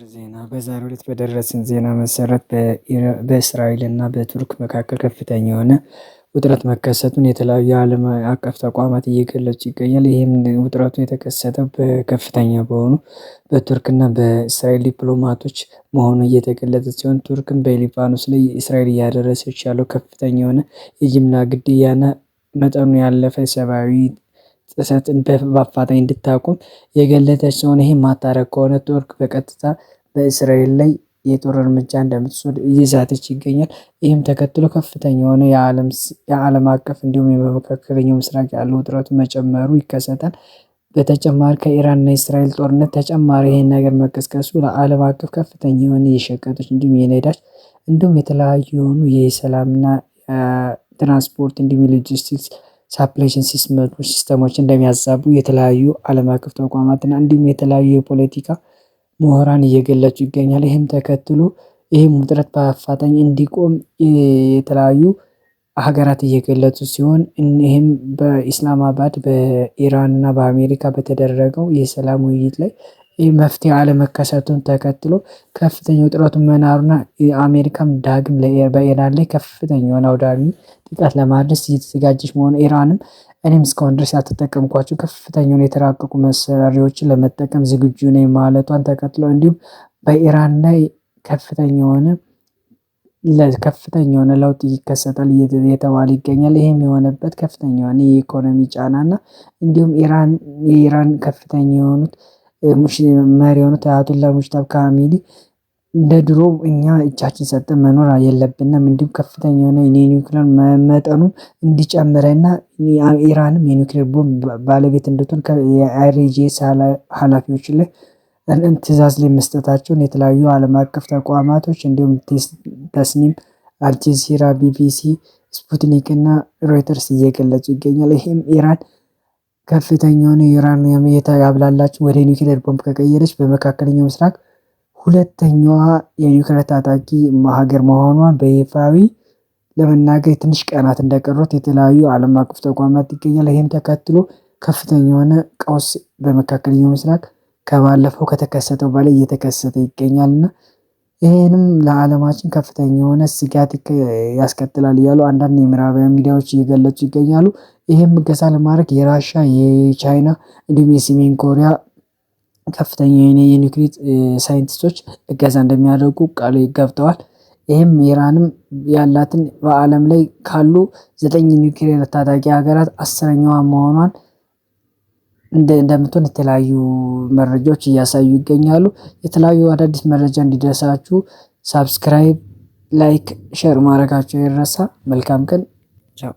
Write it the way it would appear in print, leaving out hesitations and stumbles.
ሰበር ዜና በዛሬው ዕለት በደረሰን ዜና መሰረት በእስራኤል እና በቱርክ መካከል ከፍተኛ የሆነ ውጥረት መከሰቱን የተለያዩ የዓለም አቀፍ ተቋማት እየገለጹ ይገኛል። ይህም ውጥረቱ የተከሰተው በከፍተኛ በሆኑ በቱርክና በእስራኤል ዲፕሎማቶች መሆኑ እየተገለጸ ሲሆን ቱርክም በሊባኖስ ላይ እስራኤል እያደረሰች ያለው ከፍተኛ የሆነ የጅምላ ግድያና መጠኑ ያለፈ ሰብአዊ ጥሰትን በአፋጣኝ እንድታቆም የገለጸች ሲሆን ይህም ማታረግ ከሆነ ቱርክ በቀጥታ በእስራኤል ላይ የጦር እርምጃ እንደምትወስድ እየዛተች ይገኛል። ይህም ተከትሎ ከፍተኛ የሆነ የዓለም አቀፍ እንዲሁም የመካከለኛው ምስራቅ ያለው ውጥረቱ መጨመሩ ይከሰታል። በተጨማሪ ከኢራን እና እስራኤል ጦርነት ተጨማሪ ይሄን ነገር መቀስቀሱ ለዓለም አቀፍ ከፍተኛ የሆነ የሸቀጦች እንዲሁም የነዳጅ እንዲሁም የተለያዩ የሆኑ የሰላምና ትራንስፖርት እንዲሁም የሎጂስቲክስ ሳፕሌሽን ሲስተሞች እንደሚያዛቡ የተለያዩ ዓለም አቀፍ ተቋማትና እንዲሁም የተለያዩ የፖለቲካ ምሁራን እየገለጹ ይገኛል። ይህም ተከትሎ ይህም ውጥረት በአፋጣኝ እንዲቆም የተለያዩ ሀገራት እየገለጹ ሲሆን ይህም በኢስላማባድ በኢራን እና በአሜሪካ በተደረገው የሰላም ውይይት ላይ ይህ መፍትሄ አለመከሰቱን ተከትሎ ከፍተኛ ውጥረቱን መናሩና አሜሪካም ዳግም በኢራን ላይ ከፍተኛ የሆነ አውዳሚ ጥቃት ለማድረስ እየተዘጋጀች መሆኑ ኢራንም እኔም እስካሁን ድረስ ያልተጠቀምኳቸው ከፍተኛውን የተራቀቁ መሳሪያዎችን ለመጠቀም ዝግጁ ነኝ ማለቷን ተከትሎ እንዲሁም በኢራን ላይ ከፍተኛ የሆነ ለውጥ ይከሰታል እየተባለ ይገኛል። ይህም የሆነበት ከፍተኛ የሆነ የኢኮኖሚ ጫና እና እንዲሁም የኢራን ከፍተኛ የሆኑት መሪ የሆኑት አያቶላ ሙጅተባ ካሚሊ እንደ ድሮ እኛ እጃችን ሰጠን መኖር የለብንም እንዲሁም ከፍተኛ የሆነ የኒውክሌር መጠኑ እንዲጨምርና ኢራንም የኒውክሌር ቦምብ ባለቤት እንድትሆን የአይአርጂኤስ ኃላፊዎች ላይ ትዕዛዝ ላይ መስጠታቸውን የተለያዩ ዓለም አቀፍ ተቋማቶች እንዲሁም ተስኒም፣ አልጀዚራ፣ ቢቢሲ፣ ስፑትኒክ እና ሮይተርስ እየገለጹ ይገኛል። ይሄም ኢራን ከፍተኛ የሆነ ዩራኒየም ያብላላችሁ ወደ ኒውክሌር ቦምብ ከቀየረች በመካከለኛው ምስራቅ ሁለተኛዋ የኒውክሌር ታጣቂ ሀገር መሆኗን በይፋዊ ለመናገር ትንሽ ቀናት እንደቀሩት የተለያዩ ዓለም አቀፍ ተቋማት ይገኛል። ይህም ተከትሎ ከፍተኛ የሆነ ቀውስ በመካከለኛው ምስራቅ ከባለፈው ከተከሰተው በላይ እየተከሰተ ይገኛልና ይህንም ለዓለማችን ከፍተኛ የሆነ ስጋት ያስከትላል እያሉ አንዳንድ የምዕራባውያን ሚዲያዎች እየገለጹ ይገኛሉ። ይህም እገዛ ለማድረግ የራሻ የቻይና እንዲሁም የሰሜን ኮሪያ ከፍተኛ የኒውክሌር ሳይንቲስቶች እገዛ እንደሚያደርጉ ቃል ገብተዋል። ይህም ኢራንም ያላትን በዓለም ላይ ካሉ 9 ኒውክሌር ታጣቂ ሀገራት 10ኛዋ መሆኗን እንደምትሆን የተለያዩ መረጃዎች እያሳዩ ይገኛሉ። የተለያዩ አዳዲስ መረጃ እንዲደርሳችሁ ሳብስክራይብ፣ ላይክ፣ ሼር ማድረጋችሁ አይረሳ። መልካም ቀን። ቻው።